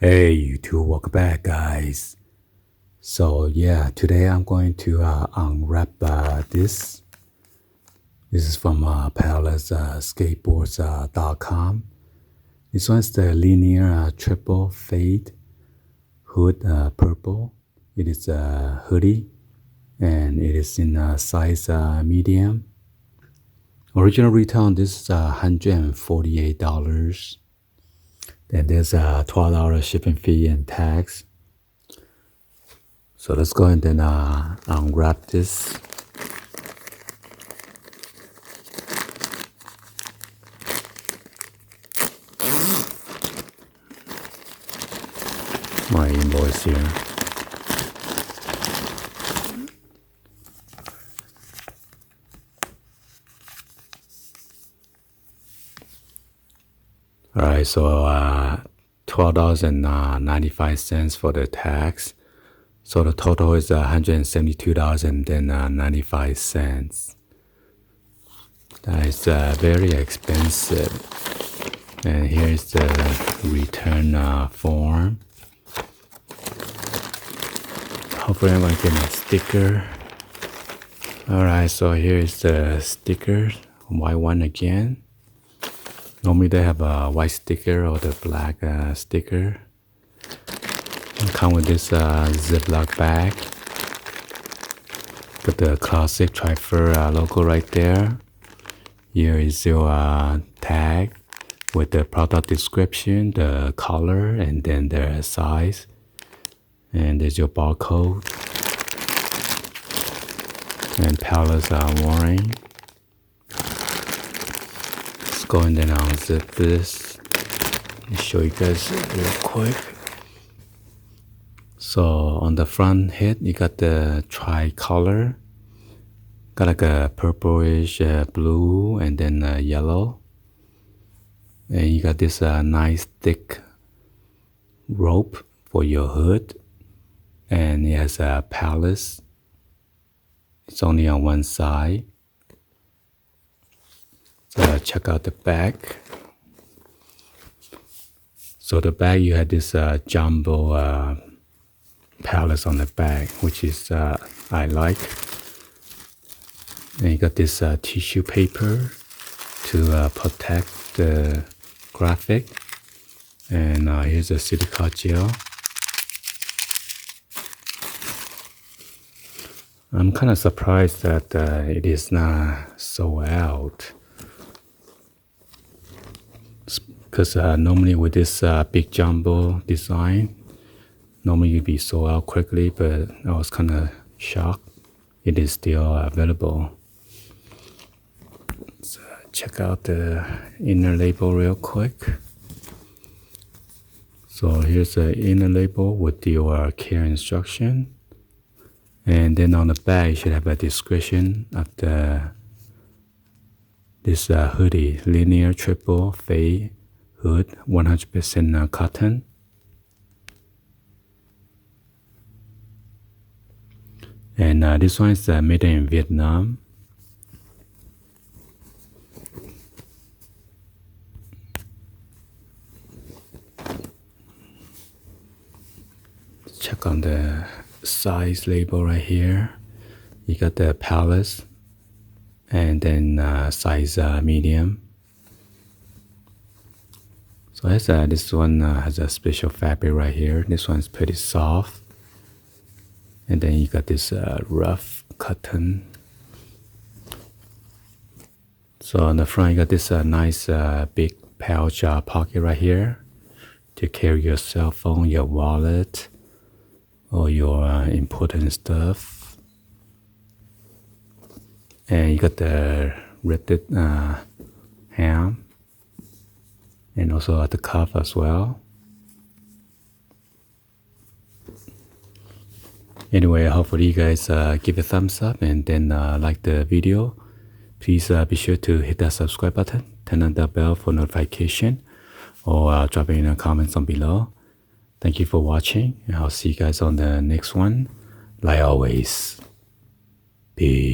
Hey YouTube, welcome back guys. So yeah, today I'm going to unwrap this. This is from Palace Skateboards.com. This one's the linear triple fade hood purple. It is a hoodie and it is in size medium. Original retail on this is $148. Then there's a $12 shipping fee and tax. So let's go ahead and unwrap this. My invoice here. All right, so $12.95 for the tax. So the total is $172.95. That is very expensive. And here's the return form. Hopefully I'm going to get a sticker. All right, so here's the sticker, white one again. Normally they have a white sticker or the black sticker. Come with this Ziploc bag. Got the classic Tri-Fur logo right there. Here is your tag with the product description, the color, and then the size. And there's your barcode. And Palace warning. Let's go and then unzip this. Let me show you guys real quick. So on the front head, you got the tricolor. Got like a purplish blue and then yellow. And you got this nice thick rope for your hood. And it has a Palace. It's only on one side. So check out the back. So the back, you had this jumbo Palace on the back, which is I like. And you got this tissue paper to protect the graphic. And here's a silicone gel. I'm kind of surprised that it is not sold out. Because normally with this big jumbo design, normally you'd be sold out quickly, but I was kind of shocked. It is still available. Let's check out the inner label real quick. So here's the inner label with your care instruction. And then on the back, you should have a description of this hoodie, linear triple fade hood, 100% cotton. And this one is made in Vietnam. Check on the size label right here. You got the Palace and then size medium. So this one has a special fabric right here. This one's pretty soft. And then you got this rough cotton. So on the front, you got this nice big pouch pocket right here to carry your cell phone, your wallet, or your important stuff. And you got the ripped hem, and also at the cuff as well. Anyway, hopefully you guys give a thumbs up and then like the video. Please be sure to hit that subscribe button, turn on the bell for notification, or drop in the comments on below. Thank you for watching, and I'll see you guys on the next one. Like always, peace.